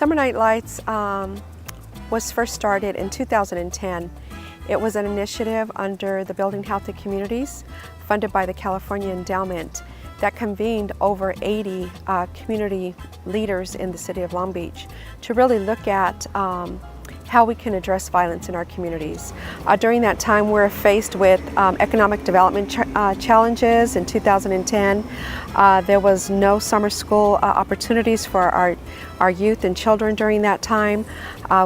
Summer Night Lights was first started in 2010. It was an initiative under the Building Healthy Communities, funded by the California Endowment, that convened over 80 community leaders in the city of Long Beach to really look at how we can address violence in our communities. During that time, we're faced with economic development challenges. In 2010, there was no summer school opportunities for our youth and children during that time.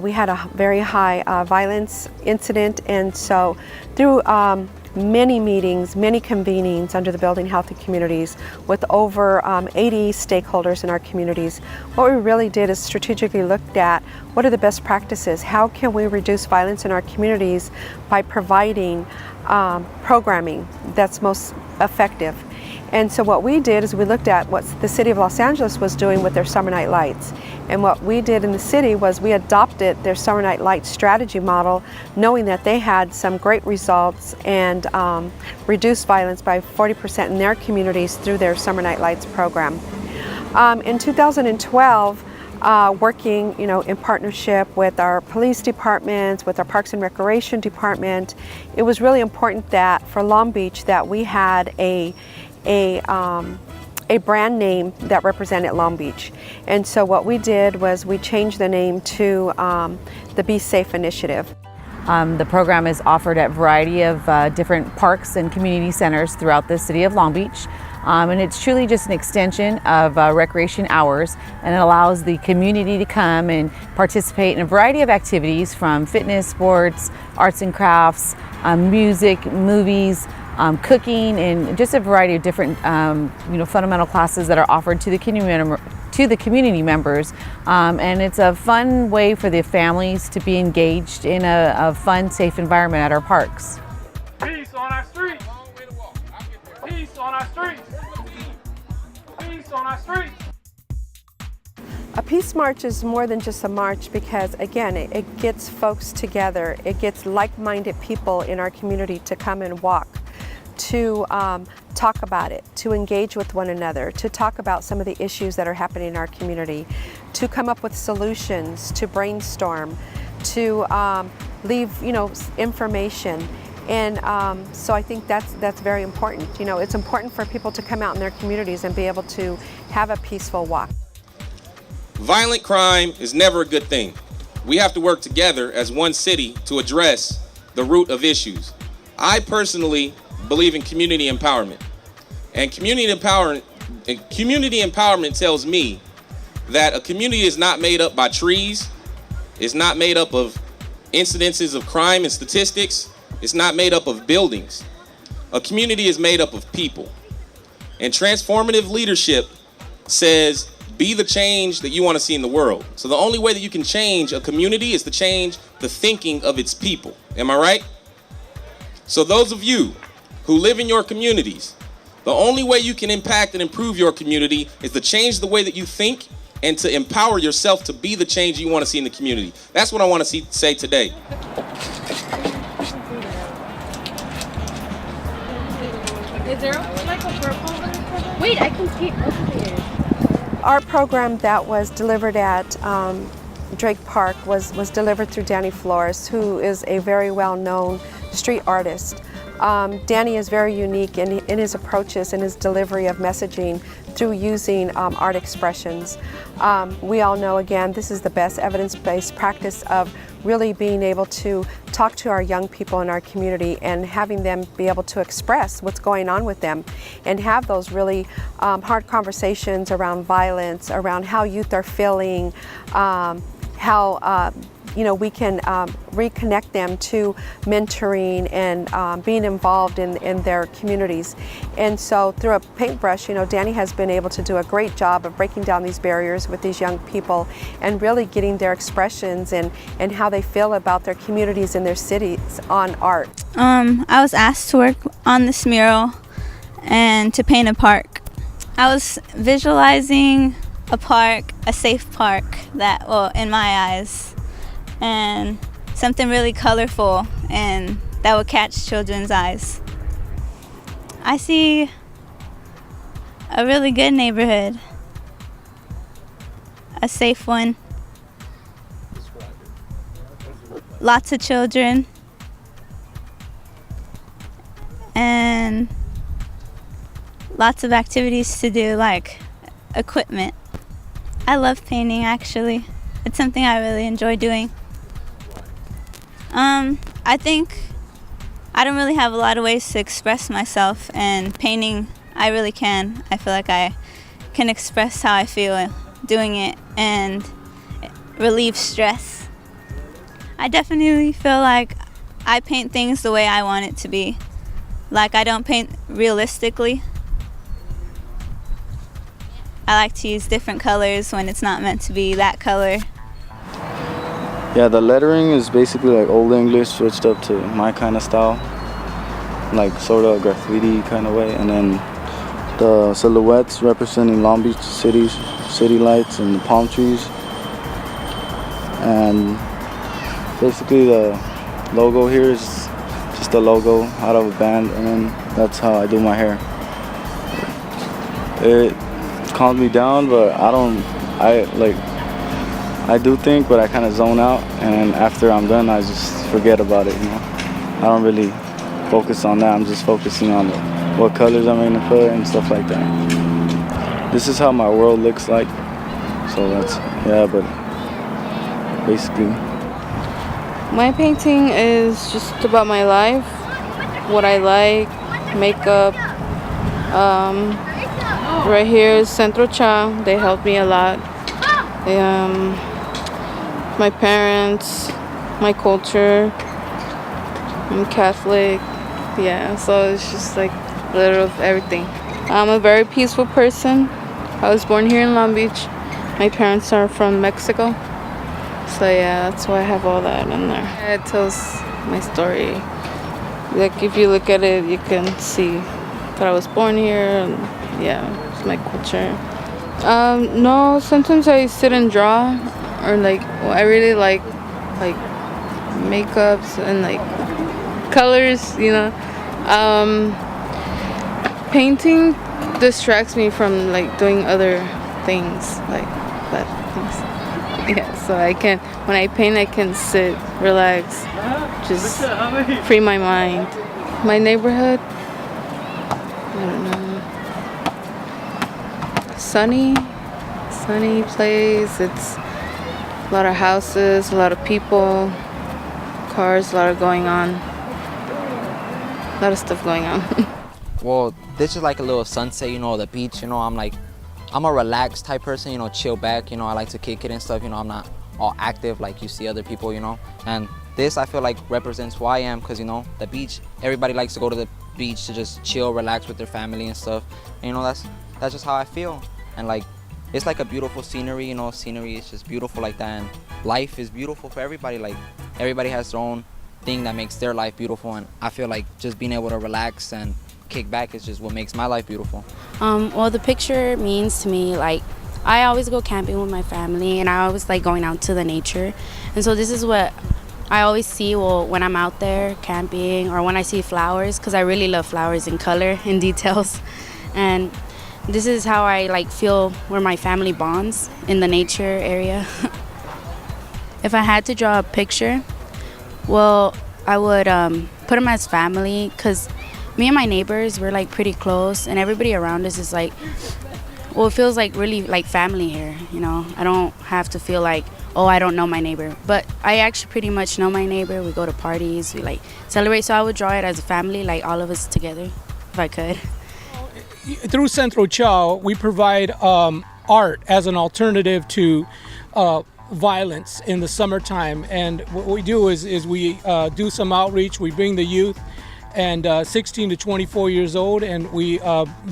We had a very high violence incident, and so through many meetings, many convenings under the Building Healthy Communities with over 80 stakeholders in our communities, what we really did is strategically looked at what are the best practices, how can we reduce violence in our communities by providing programming that's most effective. And so what we did is we looked at what the city of Los Angeles was doing with their Summer Night Lights. And what we did in the city was we adopted their Summer Night Lights strategy model, knowing that they had some great results and reduced violence by 40% in their communities through their Summer Night Lights program. In 2012, working in partnership with our police departments, with our Parks and Recreation department, it was really important that for Long Beach that we had a brand name that represented Long Beach. And so what we did was we changed the name to the Be S.A.F.E initiative. The program is offered at a variety of different parks and community centers throughout the city of Long Beach. And it's truly just an extension of recreation hours, and it allows the community to come and participate in a variety of activities from fitness, sports, arts and crafts, music, movies, cooking, and just a variety of different fundamental classes that are offered to the community members. And it's a fun way for the families to be engaged in a fun, safe environment at our parks. Peace on our streets. Peace on our streets. Peace on our streets. A peace march is more than just a march because, again, it gets folks together. It gets like-minded people in our community to come and walk, to talk about it, to engage with one another, to talk about some of the issues that are happening in our community, to come up with solutions, to brainstorm, to leave information. And so I think that's very important. It's important for people to come out in their communities and be able to have a peaceful walk. Violent crime is never a good thing. We have to work together as one city to address the root of issues. I personally believe in community empowerment. And community empowerment tells me that a community is not made up by trees, it's not made up of incidences of crime and statistics, it's not made up of buildings. A community is made up of people. And transformative leadership says, be the change that you want to see in the world. So the only way that you can change a community is to change the thinking of its people. Am I right? So those of you who live in your communities, the only way you can impact and improve your community is to change the way that you think and to empower yourself to be the change you want to see in the community. That's what I want to say today. Is there like a purple? Wait, I can see it. Our program that was delivered at Drake Park was delivered through Danny Flores, who is a very well-known street artist. Danny is very unique in his approaches and his delivery of messaging through using art expressions. We all know, again, this is the best evidence-based practice of really being able to talk to our young people in our community and having them be able to express what's going on with them and have those really hard conversations around violence, around how youth are feeling, how we can reconnect them to mentoring and being involved in their communities. And so through a paintbrush, Danny has been able to do a great job of breaking down these barriers with these young people and really getting their expressions and how they feel about their communities and their cities on art. I was asked to work on this mural and to paint a park. I was visualizing a park, a safe park that, well, in my eyes, and something really colorful and that would catch children's eyes. I see a really good neighborhood, a safe one, lots of children, and lots of activities to do, like equipment. I love painting, actually. It's something I really enjoy doing. I think I don't really have a lot of ways to express myself, and painting, I really can. I feel like I can express how I feel doing it and relieve stress. I definitely feel like I paint things the way I want it to be. Like, I don't paint realistically. I like to use different colors when it's not meant to be that color. Yeah, the lettering is basically like Old English switched up to my kind of style, like sort of graffiti kind of way. And then the silhouettes representing Long Beach city lights and the palm trees. And basically the logo here is just a logo out of a band, and then that's how I do my hair. It calms me down, but I do think, but I kind of zone out, and after I'm done, I just forget about it, you know. I don't really focus on that. I'm just focusing on what colors I'm gonna put and stuff like that. This is how my world looks like. So that's, yeah, but basically. My painting is just about my life, what I like, makeup. Right here is Centro. They helped me a lot. My parents, my culture. I'm Catholic. Yeah, so it's just like a little of everything. I'm a very peaceful person. I was born here in Long Beach. My parents are from Mexico. So yeah, that's why I have all that in there. It tells my story. Like, if you look at it, you can see that I was born here, and yeah, it's my culture. No, sometimes I sit and draw, or I really like makeups and like colors, you know. Painting distracts me from like doing other things, like bad things. Yeah, so when I paint, I can sit, relax, just free my mind. My neighborhood, I don't know. Sunny place. It's a lot of houses, a lot of people, cars, a lot of going on. A lot of stuff going on. Well, this is like a little sunset, you know, the beach, you know. I'm a relaxed type person, you know, chill back, you know. I like to kick it and stuff, you know. I'm not all active like you see other people, you know. And this, I feel like, represents who I am, because, you know, the beach, everybody likes to go to the beach to just chill, relax with their family and stuff. And, you know, that's just how I feel. And like, it's like a beautiful scenery, you know. Scenery is just beautiful like that, and life is beautiful for everybody. Like, everybody has their own thing that makes their life beautiful, and I feel like just being able to relax and kick back is just what makes my life beautiful. Well, the picture means to me, like, I always go camping with my family, and I always like going out to the nature. And so this is what I always see, well, when I'm out there camping, or when I see flowers, because I really love flowers in color and details. And this is how I like feel where my family bonds, in the nature area. If I had to draw a picture, well, I would put them as family, because me and my neighbors, we're like pretty close, and everybody around us is like, well, it feels like really like family here, you know. I don't have to feel like, oh, I don't know my neighbor, but I actually pretty much know my neighbor. We go to parties, we like celebrate, so I would draw it as a family, like all of us together, if I could. Through Centro Chow, we provide art as an alternative to violence in the summertime, and what we do is we do some outreach. We bring the youth and 16 to 24 years old, and we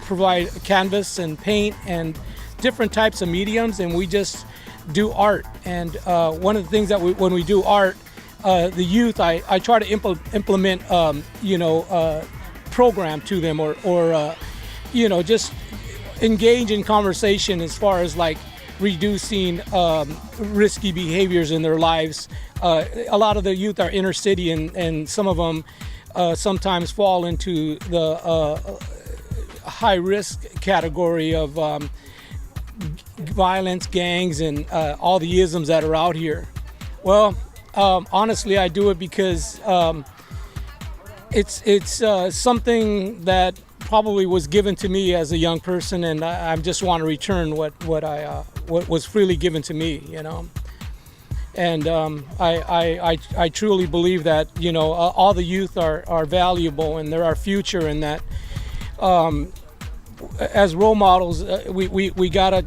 provide canvas and paint and different types of mediums, and we just do art. And one of the things that when we do art, the youth, I try to implement program to them, or just engage in conversation as far as like reducing risky behaviors in their lives. A lot of the youth are inner city, and some of them sometimes fall into the high risk category of violence, gangs, and all the isms that are out here. Well, honestly, I do it because it's something that probably was given to me as a young person, and I just want to return what was freely given to me, you know. And I truly believe that, you know, all the youth are valuable and they're our future, and that as role models, we gotta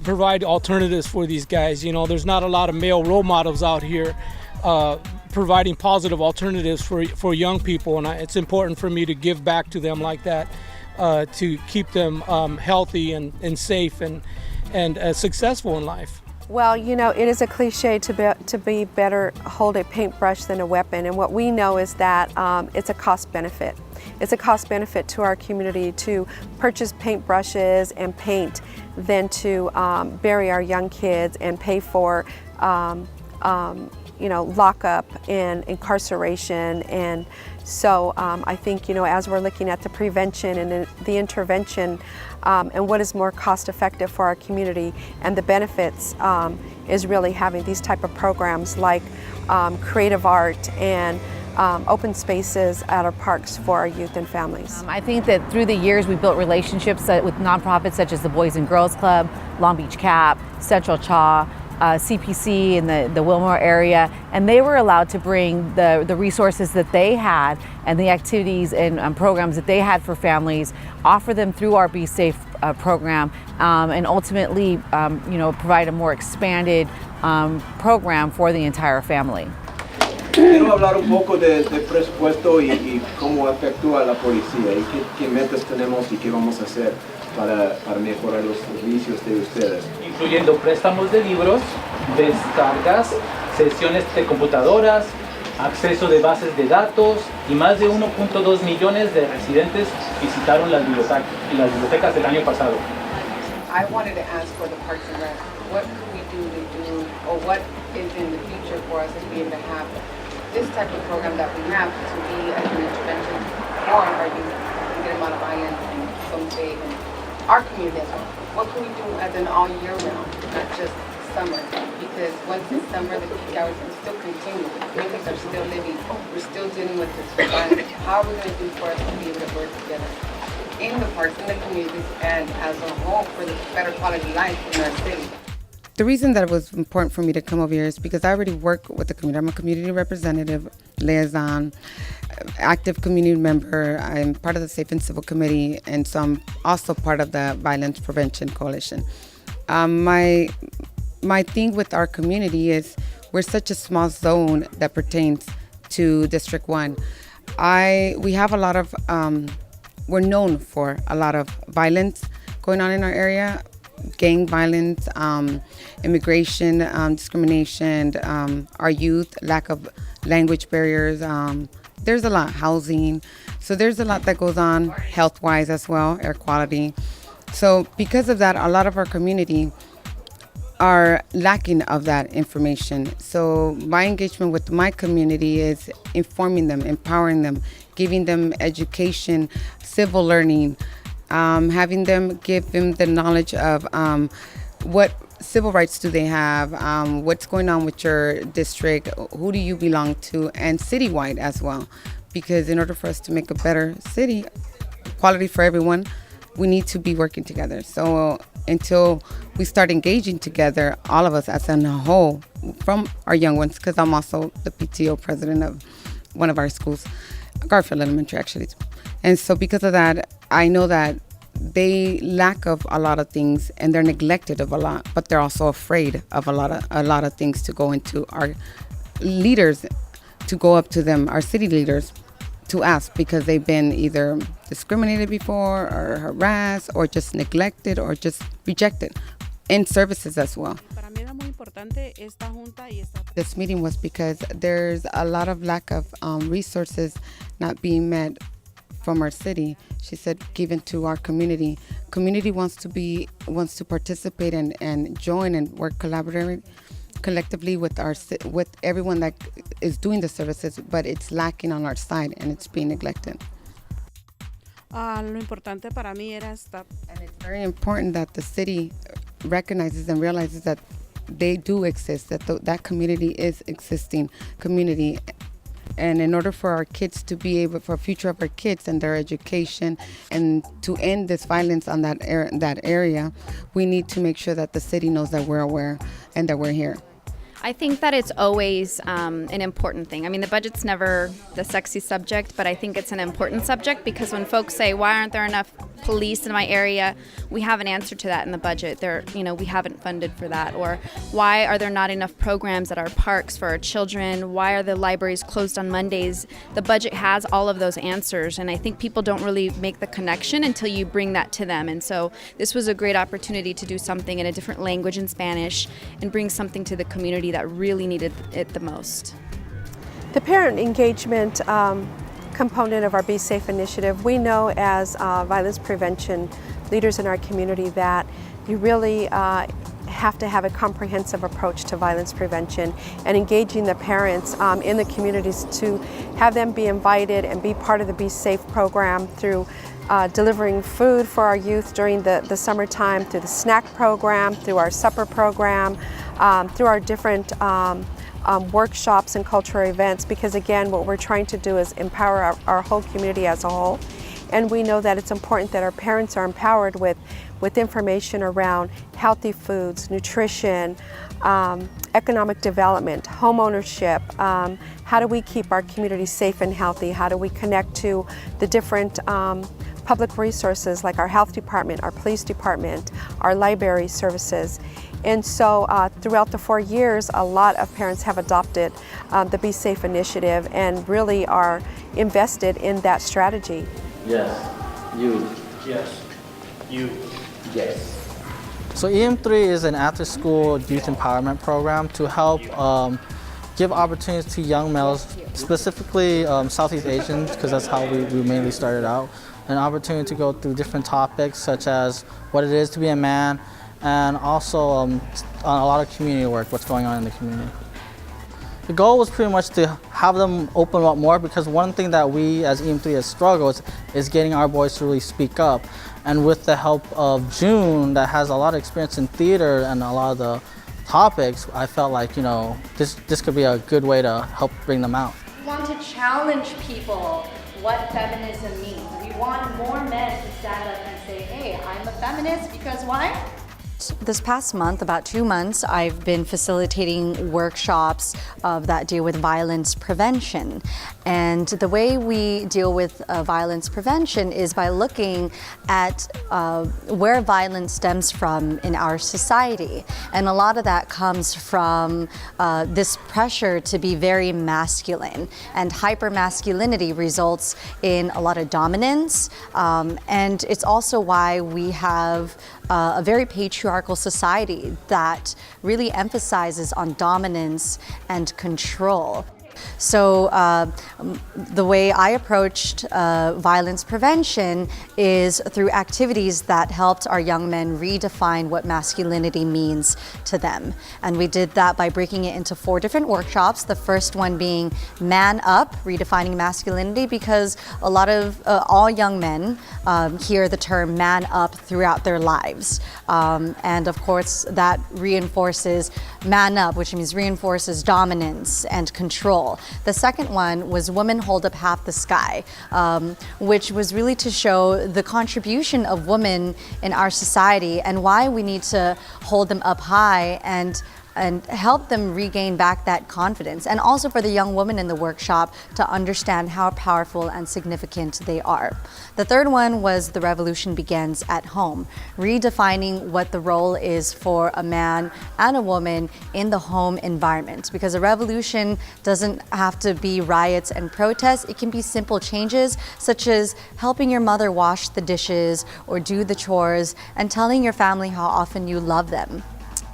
provide alternatives for these guys. You know, there's not a lot of male role models out here providing positive alternatives for young people, and it's important for me to give back to them like that, to keep them healthy and safe and successful in life. Well, you know, it is a cliche to be better hold a paintbrush than a weapon, and what we know is that it's a cost benefit. It's a cost benefit to our community to purchase paintbrushes and paint than to bury our young kids and pay for you know, lockup and incarceration. And so I think, you know, as we're looking at the prevention and the intervention and what is more cost effective for our community and the benefits is really having these type of programs like creative art and open spaces at our parks for our youth and families. I think that through the years we built relationships with nonprofits such as the Boys and Girls Club, Long Beach CAP, Central CHA, CPC in the Wilmore area, and they were allowed to bring the resources that they had and the activities and programs that they had for families, offer them through our Be S.A.F.E program, and ultimately you know, provide a more expanded program for the entire family. Quiero hablar un poco del presupuesto y cómo efectúa la policía y qué metas tenemos y qué vamos a hacer para mejorar los servicios de ustedes. Incluyendo préstamos de libros, descargas, sesiones de computadoras, acceso de bases de datos, y más de 1.2 millones de residentes visitaron las bibliotecas el año pasado. I wanted to ask for the Parks and Rec, what could we do or what is in the future for us to be able to have this type of program that we have to be as an intervention for our youth and get them out of violence and some save in our community as well. What can we do as an all year round, not just summer? Because once it's summer, the peak hours can still continue. Families are still living. We're still dealing with this violence. How are we going to do for us to be able to work together in the parks, in the communities, and as a whole for the better quality life in our city? The reason that it was important for me to come over here is because I already work with the community. I'm a community representative, liaison, active community member. I'm part of the Safe and Civil Committee, and so I'm also part of the Violence Prevention Coalition. My thing with our community is we're such a small zone that pertains to District 1. We have a lot of, we're known for a lot of violence going on in our area. Gang violence, immigration, discrimination, our youth, lack of language barriers. There's a lot, housing. So there's a lot that goes on health-wise as well, air quality. So because of that, a lot of our community are lacking of that information. So my engagement with my community is informing them, empowering them, giving them education, civil learning, having them give them the knowledge of what civil rights do they have, what's going on with your district, who do you belong to, and citywide as well. Because in order for us to make a better city, quality for everyone, we need to be working together. So until we start engaging together, all of us as a whole, from our young ones, because I'm also the PTO president of one of our schools, Garfield Elementary actually. And so because of that, I know that they lack of a lot of things and they're neglected of a lot, but they're also afraid of a lot of things to go into our leaders, to go up to them, our city leaders, to ask because they've been either discriminated before or harassed or just neglected or just rejected in services as well. This meeting was because there's a lot of lack of resources not being met from our city. She said given to our community. Community wants to participate and join and work collectively with everyone that is doing the services, but it's lacking on our side and it's being neglected. Lo importante para mí era And it's very important that the city recognizes and realizes that they do exist, that that community is existing community. And in order for our kids to be able, for the future of our kids and their education, and to end this violence on that area, we need to make sure that the city knows that we're aware and that we're here. I think that it's always an important thing. I mean, the budget's never the sexy subject, but I think it's an important subject because when folks say, why aren't there enough police in my area, we have an answer to that in the budget. We haven't funded for that. Or why are there not enough programs at our parks for our children? Why are the libraries closed on Mondays? The budget has all of those answers, and I think people don't really make the connection until you bring that to them. And so this was a great opportunity to do something in a different language in Spanish and bring something to the community that really needed it the most. The parent engagement component of our Be S.A.F.E initiative, we know as violence prevention leaders in our community that you really have to have a comprehensive approach to violence prevention and engaging the parents in the communities to have them be invited and be part of the Be S.A.F E program through delivering food for our youth during the summertime, through the snack program, through our supper program, through our different workshops and cultural events, because again, what we're trying to do is empower our whole community as a whole. And we know that it's important that our parents are empowered with information around healthy foods, nutrition, economic development, home ownership. How do we keep our community safe and healthy? How do we connect to the different public resources like our health department, our police department, our library services? And so throughout the 4 years, a lot of parents have adopted the Be S.A.F E initiative and really are invested in that strategy. Yes. You. Yes. You. Yes. So EM3 is an after-school youth empowerment program to help give opportunities to young males, specifically Southeast Asians, because that's how we mainly started out. An opportunity to go through different topics such as what it is to be a man, and also on a lot of community work, what's going on in the community. The goal was pretty much to have them open up more, because one thing that we as EM3 has struggled is getting our boys to really speak up. And with the help of June, that has a lot of experience in theater and a lot of the topics, I felt like, this could be a good way to help bring them out. We want to challenge people what feminism means. We want more men to stand up and say, hey, I'm a feminist because why? This past month, about 2 months, I've been facilitating workshops that deal with violence prevention. And the way we deal with violence prevention is by looking at where violence stems from in our society. And a lot of that comes from this pressure to be very masculine. And hypermasculinity results in a lot of dominance. And it's also why we have a very patriarchal society that really emphasizes on dominance and control. So the way I approached violence prevention is through activities that helped our young men redefine what masculinity means to them. And we did that by breaking it into 4 different workshops. The first one being Man Up, redefining masculinity, because a lot of all young men hear the term man up throughout their lives. And of course that reinforces man up, which means reinforces dominance and control. The second one was Women Hold Up Half the Sky, which was really to show the contribution of women in our society and why we need to hold them up high and help them regain back that confidence, and also for the young women in the workshop to understand how powerful and significant they are. The third one was The Revolution Begins at Home, redefining what the role is for a man and a woman in the home environment, because a revolution doesn't have to be riots and protests. It can be simple changes, such as helping your mother wash the dishes or do the chores and telling your family how often you love them.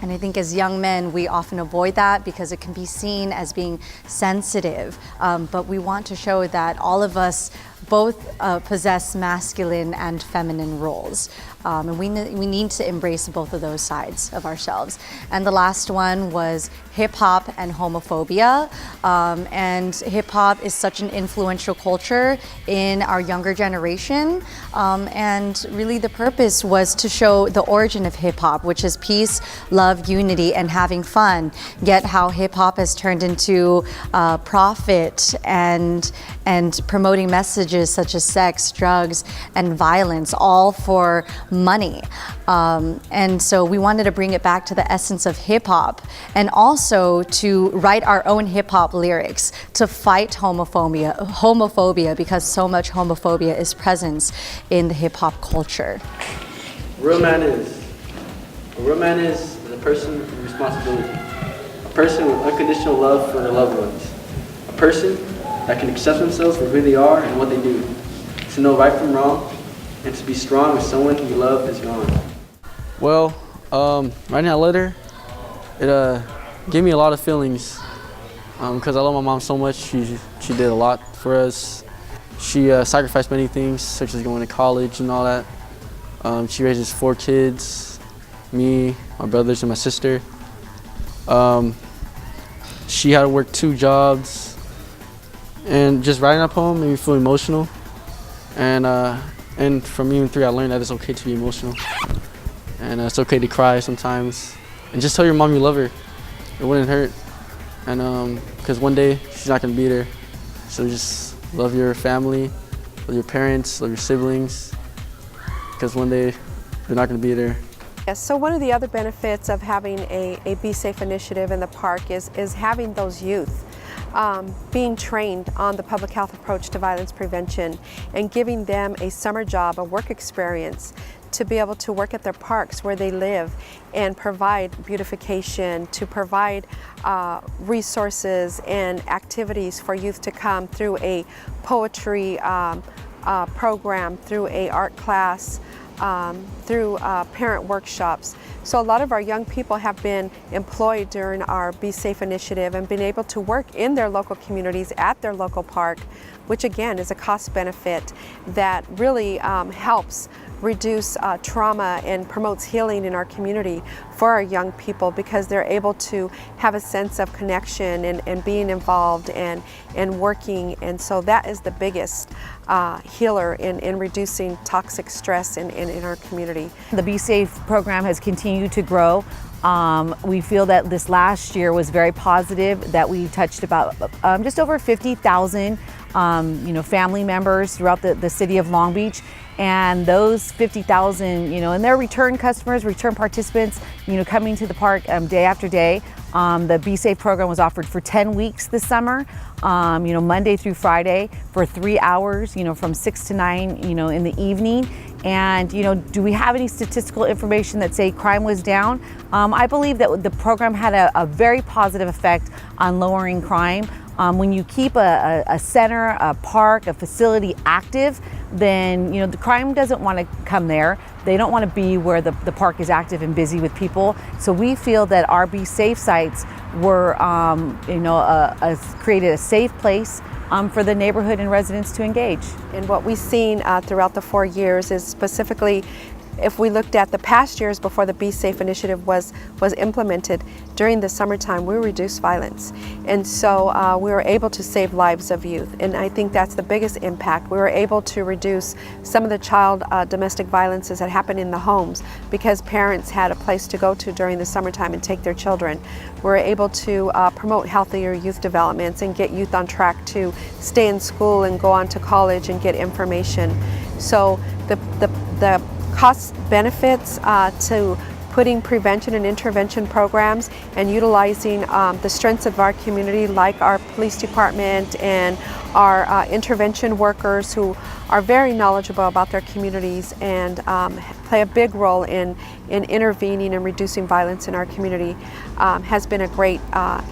And I think as young men, we often avoid that because it can be seen as being sensitive. But we want to show that all of us both possess masculine and feminine roles. And we need to embrace both of those sides of ourselves. And the last one was hip hop and homophobia. And hip hop is such an influential culture in our younger generation. And really the purpose was to show the origin of hip hop, which is peace, love, love unity and having fun, yet how hip-hop has turned into profit and promoting messages such as sex, drugs, and violence, all for money. And so we wanted to bring it back to the essence of hip-hop, and also to write our own hip-hop lyrics to fight homophobia, because so much homophobia is present in the hip-hop culture. A real man is a person with responsibility, a person with unconditional love for their loved ones, a person that can accept themselves for who they are and what they do, to know right from wrong, and to be strong when someone you love is gone. Well, writing that letter, it gave me a lot of feelings because I love my mom so much. She did a lot for us. She sacrificed many things, such as going to college and all that. She raises 4 kids, me, my brothers, and my sister. She had to work 2 jobs, and just writing that poem made me feel emotional. And from even 3, I learned that it's okay to be emotional, and it's okay to cry sometimes. And just tell your mom you love her; it wouldn't hurt. And because one day she's not gonna be there, so just love your family, love your parents, love your siblings, because one day they're not gonna be there. Yes, so one of the other benefits of having a Be Safe initiative in the park is having those youth being trained on the public health approach to violence prevention and giving them a summer job, a work experience, to be able to work at their parks where they live and provide beautification, to provide resources and activities for youth to come through a poetry program, through a art class, through parent workshops. So a lot of our young people have been employed during our Be Safe initiative and been able to work in their local communities at their local park, which again is a cost benefit that really helps reduce trauma and promotes healing in our community for our young people, because they're able to have a sense of connection and being involved and working. And so that is the biggest healer in reducing toxic stress in our community. The Be Safe program has continued to grow. We feel that this last year was very positive, that we touched about just over 50,000 family members throughout the city of Long Beach. And those 50,000, and their return customers, return participants, coming to the park day after day. The Be Safe program was offered for 10 weeks this summer, Monday through Friday for 3 hours, from 6 to 9, in the evening. And, do we have any statistical information that say crime was down? I believe that the program had a very positive effect on lowering crime. When you keep a center, a park, a facility active, then the crime doesn't want to come there. They don't want to be where the park is active and busy with people. So we feel that our Be Safe sites were, created a safe place for the neighborhood and residents to engage. And what we've seen throughout the 4 years is specifically, if we looked at the past years before the Be Safe initiative was implemented, during the summertime we reduced violence. And so we were able to save lives of youth. And I think that's the biggest impact. We were able to reduce some of the child domestic violences that happen in the homes because parents had a place to go to during the summertime and take their children. We were able to promote healthier youth developments and get youth on track to stay in school and go on to college and get information. So the cost benefits to putting prevention and intervention programs and utilizing the strengths of our community, like our police department and our intervention workers who are very knowledgeable about their communities and play a big role in intervening and reducing violence in our community, has been a great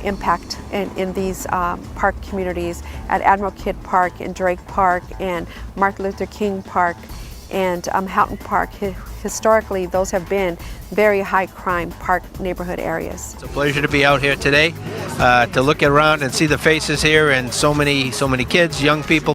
impact in these park communities at Admiral Kidd Park and Drake Park and Martin Luther King Park and Houghton Park. Historically, those have been very high crime park neighborhood areas. It's a pleasure to be out here today, to look around and see the faces here and so many kids, young people.